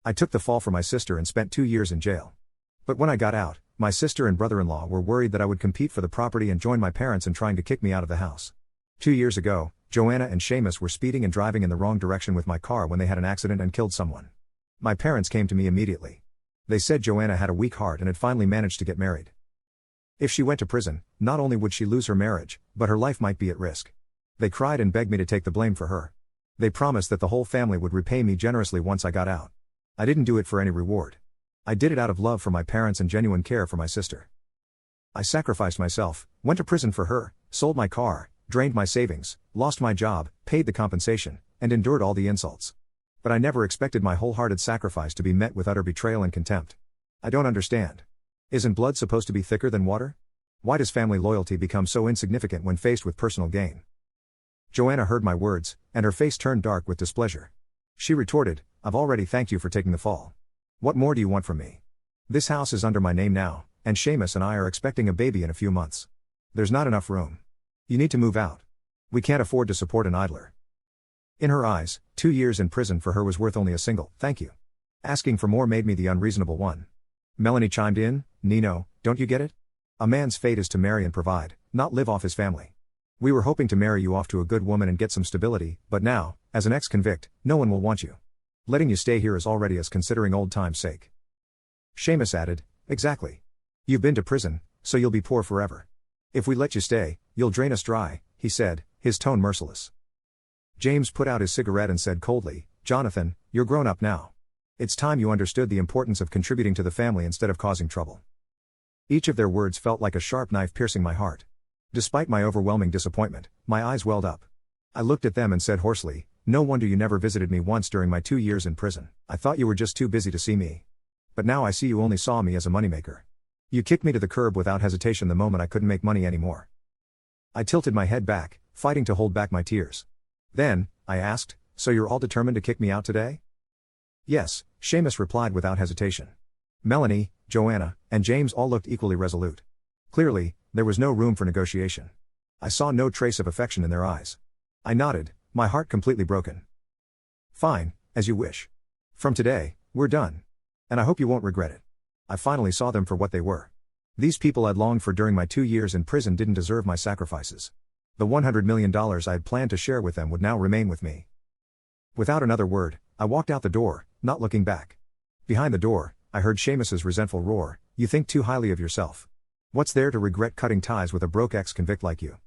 I took the fall for my sister and spent 2 years in jail. But when I got out, my sister and brother-in-law were worried that I would compete for the property and join my parents in trying to kick me out of the house. 2 years ago, Joanna and Seamus were speeding and driving in the wrong direction with my car when they had an accident and killed someone. My parents came to me immediately. They said Joanna had a weak heart and had finally managed to get married. If she went to prison, not only would she lose her marriage, but her life might be at risk. They cried and begged me to take the blame for her. They promised that the whole family would repay me generously once I got out. I didn't do it for any reward. I did it out of love for my parents and genuine care for my sister. I sacrificed myself, went to prison for her, sold my car, drained my savings, lost my job, paid the compensation, and endured all the insults. But I never expected my wholehearted sacrifice to be met with utter betrayal and contempt. I don't understand. Isn't blood supposed to be thicker than water? Why does family loyalty become so insignificant when faced with personal gain? Joanna heard my words, and her face turned dark with displeasure. She retorted, "I've already thanked you for taking the fall. What more do you want from me? This house is under my name now, and Seamus and I are expecting a baby in a few months. There's not enough room. You need to move out. We can't afford to support an idler." In her eyes, 2 years in prison for her was worth only a single "thank you." Asking for more made me the unreasonable one. Melanie chimed in, "Nino, don't you get it? A man's fate is to marry and provide, not live off his family. We were hoping to marry you off to a good woman and get some stability, but now, as an ex-convict, no one will want you. Letting you stay here is already as considering old time's sake." Seamus added, "Exactly. You've been to prison, so you'll be poor forever. If we let you stay, you'll drain us dry," he said, his tone merciless. James put out his cigarette and said coldly, "Jonathan, you're grown up now. It's time you understood the importance of contributing to the family instead of causing trouble." Each of their words felt like a sharp knife piercing my heart. Despite my overwhelming disappointment, my eyes welled up. I looked at them and said hoarsely, "No wonder you never visited me once during my 2 years in prison. I thought you were just too busy to see me. But now I see you only saw me as a moneymaker. You kicked me to the curb without hesitation the moment I couldn't make money anymore." I tilted my head back, fighting to hold back my tears. "Then," I asked, "so you're all determined to kick me out today?" "Yes," Seamus replied without hesitation. Melanie, Joanna, and James all looked equally resolute. Clearly, there was no room for negotiation. I saw no trace of affection in their eyes. I nodded, my heart completely broken. "Fine, as you wish. From today, we're done. And I hope you won't regret it." I finally saw them for what they were. These people I'd longed for during my 2 years in prison didn't deserve my sacrifices. The $100 million I had planned to share with them would now remain with me. Without another word, I walked out the door, not looking back. Behind the door, I heard Seamus's resentful roar, "You think too highly of yourself. What's there to regret cutting ties with a broke ex-convict like you?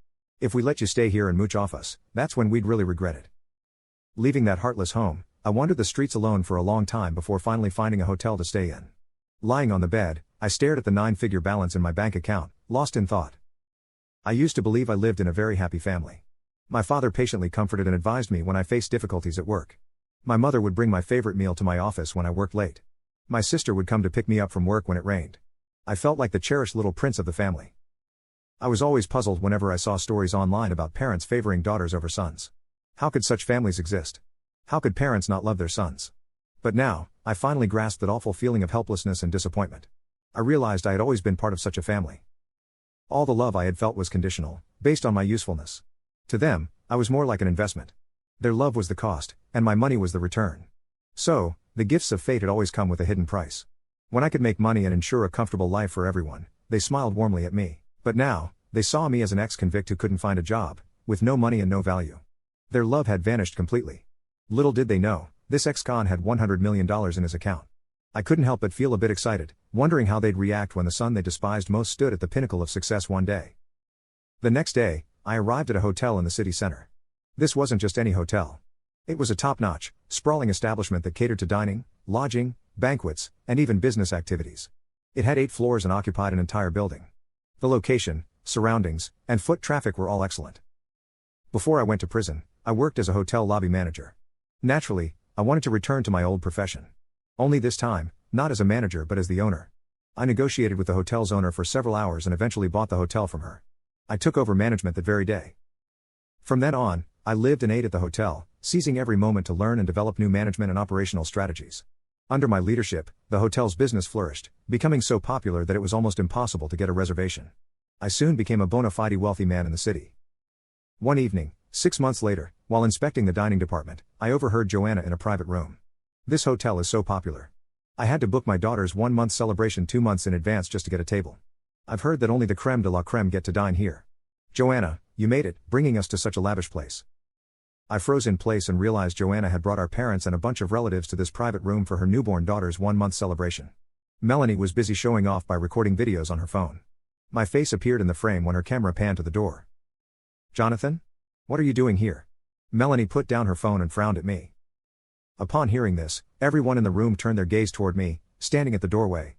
If we let you stay here and mooch off us, that's when we'd really regret it." Leaving that heartless home, I wandered the streets alone for a long time before finally finding a hotel to stay in. Lying on the bed, I stared at the 9-figure balance in my bank account, lost in thought. I used to believe I lived in a very happy family. My father patiently comforted and advised me when I faced difficulties at work. My mother would bring my favorite meal to my office when I worked late. My sister would come to pick me up from work when it rained. I felt like the cherished little prince of the family. I was always puzzled whenever I saw stories online about parents favoring daughters over sons. How could such families exist? How could parents not love their sons? But now, I finally grasped that awful feeling of helplessness and disappointment. I realized I had always been part of such a family. All the love I had felt was conditional, based on my usefulness. To them, I was more like an investment. Their love was the cost, and my money was the return. So, the gifts of fate had always come with a hidden price. When I could make money and ensure a comfortable life for everyone, they smiled warmly at me. But now, they saw me as an ex-convict who couldn't find a job, with no money and no value. Their love had vanished completely. Little did they know, this ex-con had $100 million in his account. I couldn't help but feel a bit excited, wondering how they'd react when the son they despised most stood at the pinnacle of success one day. The next day, I arrived at a hotel in the city center. This wasn't just any hotel. It was a top-notch, sprawling establishment that catered to dining, lodging, banquets, and even business activities. It had 8 floors and occupied an entire building. The location, surroundings, and foot traffic were all excellent. Before I went to prison, I worked as a hotel lobby manager. Naturally, I wanted to return to my old profession. Only this time, not as a manager but as the owner. I negotiated with the hotel's owner for several hours and eventually bought the hotel from her. I took over management that very day. From then on, I lived and ate at the hotel, seizing every moment to learn and develop new management and operational strategies. Under my leadership, the hotel's business flourished, becoming so popular that it was almost impossible to get a reservation. I soon became a bona fide wealthy man in the city. One evening, 6 months later, while inspecting the dining department, I overheard Joanna in a private room. This hotel is so popular. I had to book my daughter's 1 month celebration 2 months in advance just to get a table. I've heard that only the creme de la creme get to dine here. Joanna, you made it, bringing us to such a lavish place. I froze in place and realized Joanna had brought our parents and a bunch of relatives to this private room for her newborn daughter's 1 month celebration. Melanie was busy showing off by recording videos on her phone. My face appeared in the frame when her camera panned to the door. Jonathan? What are you doing here? Melanie put down her phone and frowned at me. Upon hearing this, everyone in the room turned their gaze toward me, standing at the doorway.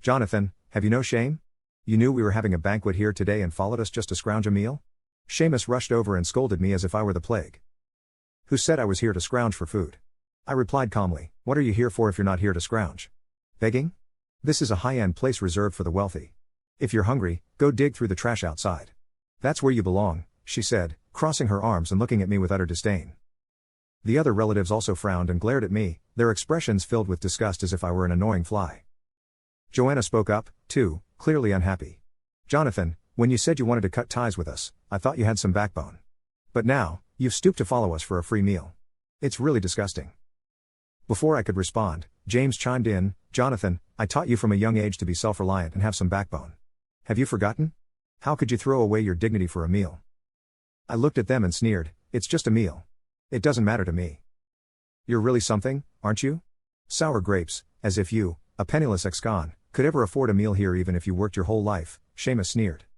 Jonathan, have you no shame? You knew we were having a banquet here today and followed us just to scrounge a meal? Seamus rushed over and scolded me as if I were the plague. Who said I was here to scrounge for food? I replied calmly, what are you here for if you're not here to scrounge? Begging? This is a high-end place reserved for the wealthy. If you're hungry, go dig through the trash outside. That's where you belong, she said, crossing her arms and looking at me with utter disdain. The other relatives also frowned and glared at me, their expressions filled with disgust as if I were an annoying fly. Joanna spoke up, too, clearly unhappy. Jonathan, when you said you wanted to cut ties with us, I thought you had some backbone. But now, you've stooped to follow us for a free meal. It's really disgusting. Before I could respond, James chimed in, Jonathan, I taught you from a young age to be self-reliant and have some backbone. Have you forgotten? How could you throw away your dignity for a meal? I looked at them and sneered, it's just a meal. It doesn't matter to me. You're really something, aren't you? Sour grapes, as if you, a penniless ex-con, could ever afford a meal here even if you worked your whole life, Seamus sneered.